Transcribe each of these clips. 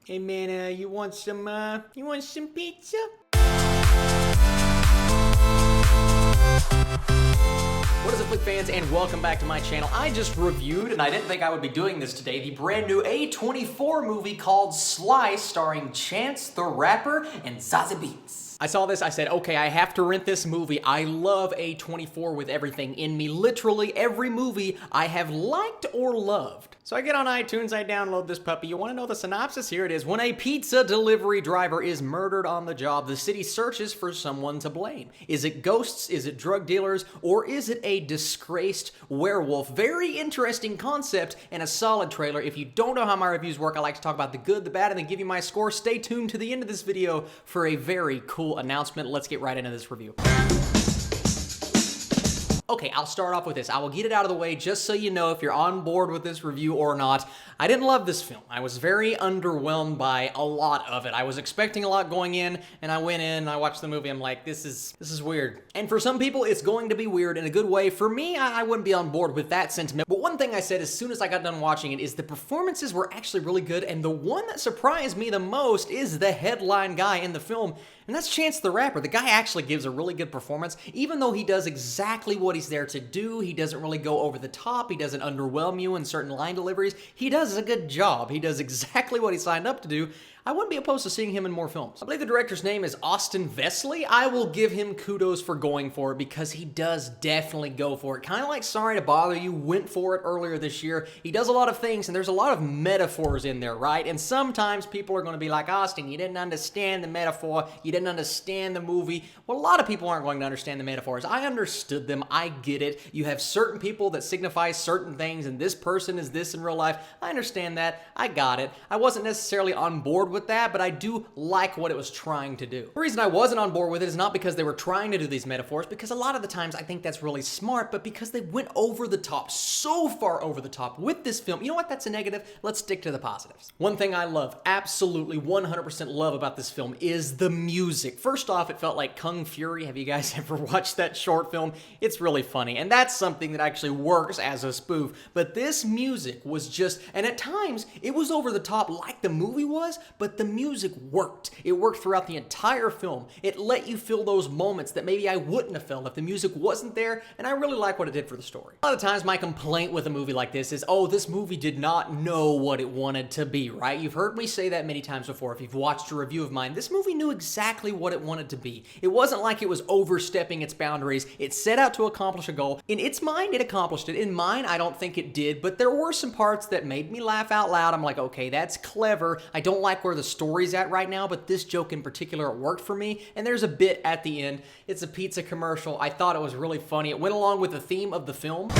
Hey man, you want some pizza? What is up, Flick fans, and welcome back to my channel. I just reviewed, and I didn't think I would be doing this today, the brand new A24 movie called Slice, starring Chance the Rapper and Zazie Beetz. I saw this, I said, okay, I have to rent this movie. I love A24 with everything in me. Literally every movie I have liked or loved. So I get on iTunes, I download this puppy. You wanna know the synopsis? Here it is. When a pizza delivery driver is murdered on the job, the city searches for someone to blame. Is it ghosts? Is it drug dealers? Or is it a disgraced werewolf? Very interesting concept and a solid trailer. If you don't know how my reviews work, I like to talk about the good, the bad, and then give you my score. Stay tuned to the end of this video for a very cool announcement. Let's get right into this review. Okay, I'll start off with this. I will get it out of the way just so you know if you're on board with this review or not. I didn't love this film. I was very underwhelmed by a lot of it. I was expecting a lot going in, and I went in, and I watched the movie, I'm like, this is weird. And for some people, it's going to be weird in a good way. For me, I wouldn't be on board with that sentiment. But one thing I said as soon as I got done watching it is the performances were actually really good, and the one that surprised me the most is the headline guy in the film, and that's Chance the Rapper. The guy actually gives a really good performance, even though he does exactly what he's there to do. He doesn't really go over the top. He doesn't underwhelm you in certain line deliveries. He does a good job. He does exactly what he signed up to do. I wouldn't be opposed to seeing him in more films. I believe the director's name is Austin Vesely. I will give him kudos for going for it because he does definitely go for it. Kind of like Sorry to Bother You went for it earlier this year. He does a lot of things, and there's a lot of metaphors in there, right? And sometimes people are going to be like, Austin, you didn't understand the metaphor. You didn't understand the movie. Well, a lot of people aren't going to understand the metaphors. I understood them. I get it. You have certain people that signify certain things, and this person is this in real life. I understand that. I got it. I wasn't necessarily on board with that, but I do like what it was trying to do. The reason I wasn't on board with it is not because they were trying to do these metaphors, because a lot of the times I think that's really smart, but because they went over the top, so far over the top with this film. You know what? That's a negative. Let's stick to the positives. One thing I love, absolutely 100% love about this film is the music. First off, it felt like Kung Fury. Have you guys ever watched that short film? It's really funny, and that's something that actually works as a spoof, but this music was just, and at times, it was over the top like the movie was, but the music worked. It worked throughout the entire film. It let you feel those moments that maybe I wouldn't have felt if the music wasn't there, and I really like what it did for the story. A lot of times my complaint with a movie like this is, oh, this movie did not know what it wanted to be, right? You've heard me say that many times before. If you've watched a review of mine, this movie knew exactly what it wanted to be. It wasn't like it was overstepping its boundaries. It set out to accomplish a goal. In its mind, it accomplished it. In mine, I don't think it did, but there were some parts that made me laugh out loud. I'm like, okay, that's clever. I don't like where the story's at right now, but this joke in particular, it worked for me. And there's a bit at the end. It's a pizza commercial. I thought it was really funny. It went along with the theme of the film.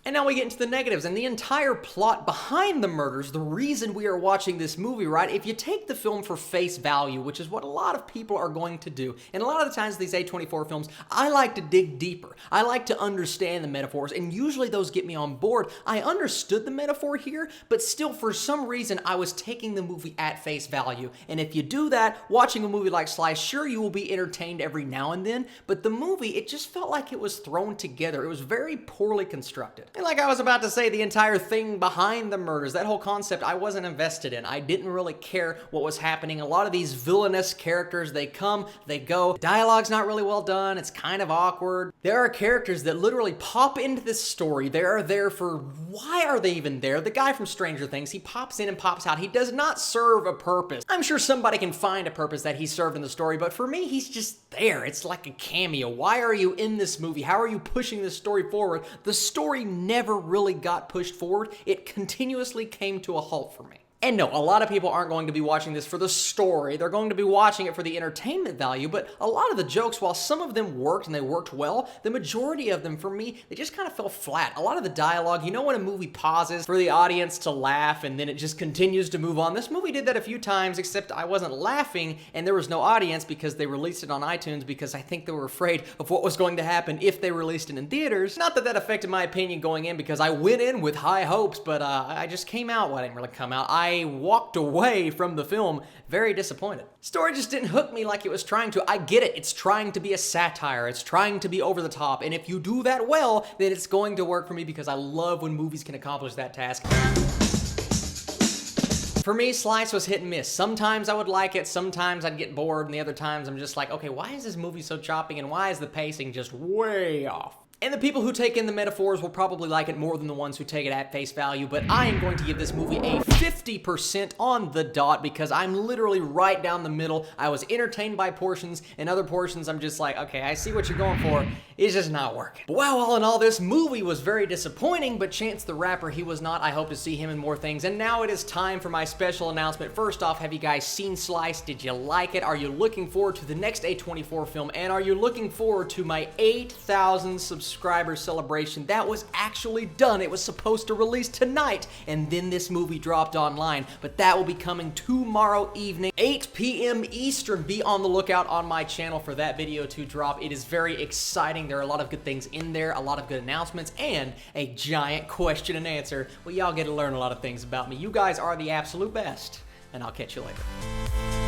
And now we get into the negatives and the entire plot behind the murders, the reason we are watching this movie, right? If you take the film for face value, which is what a lot of people are going to do, and a lot of the times these A24 films, I like to dig deeper. I like to understand the metaphors, and usually those get me on board. I understood the metaphor here, but still for some reason I was taking the movie at face value. And if you do that, watching a movie like Slice, sure, you will be entertained every now and then, but the movie, it just felt like it was thrown together. It was very poorly constructed. And like I was about to say, the entire thing behind the murders, that whole concept, I wasn't invested in. I didn't really care what was happening. A lot of these villainous characters, they come, they go. Dialogue's not really well done. It's kind of awkward. There are characters that literally pop into this story. They are there for, why are they even there? The guy from Stranger Things, he pops in and pops out. He does not serve a purpose. I'm sure somebody can find a purpose that he served in the story, but for me, he's just there. It's like a cameo. Why are you in this movie? How are you pushing this story forward? The story never really got pushed forward. It continuously came to a halt for me. And no, a lot of people aren't going to be watching this for the story. They're going to be watching it for the entertainment value, but a lot of the jokes, while some of them worked and they worked well, the majority of them, for me, they just kind of fell flat. A lot of the dialogue, you know when a movie pauses for the audience to laugh and then it just continues to move on? This movie did that a few times, except I wasn't laughing and there was no audience because they released it on iTunes because I think they were afraid of what was going to happen if they released it in theaters. Not that that affected my opinion going in because I went in with high hopes, but I just came out, well, I didn't really come out. I walked away from the film very disappointed. Story just didn't hook me like it was trying to. I get it. It's trying to be a satire. It's trying to be over the top. And if you do that well, then it's going to work for me because I love when movies can accomplish that task. For me, Slice was hit and miss. Sometimes I would like it, sometimes I'd get bored, and the other times I'm just like, okay, why is this movie so choppy and why is the pacing just way off? And the people who take in the metaphors will probably like it more than the ones who take it at face value, but I am going to give this movie a 50% on the dot because I'm literally right down the middle. I was entertained by portions, and other portions I'm just like, okay, I see what you're going for. It's just not working. But wow, all in all, this movie was very disappointing, but Chance the Rapper, he was not. I hope to see him in more things. And now it is time for my special announcement. First off, have you guys seen Slice? Did you like it? Are you looking forward to the next A24 film? And are you looking forward to my 8,000 subscriber celebration? That was actually done. It was supposed to release tonight, and then this movie dropped online, but that will be coming tomorrow evening, 8 p.m. Eastern. Be on the lookout on my channel for that video to drop. It is very exciting. There are a lot of good things in there, a lot of good announcements, and a giant question and answer where y'all get to learn a lot of things about me. You guys are the absolute best, and I'll catch you later.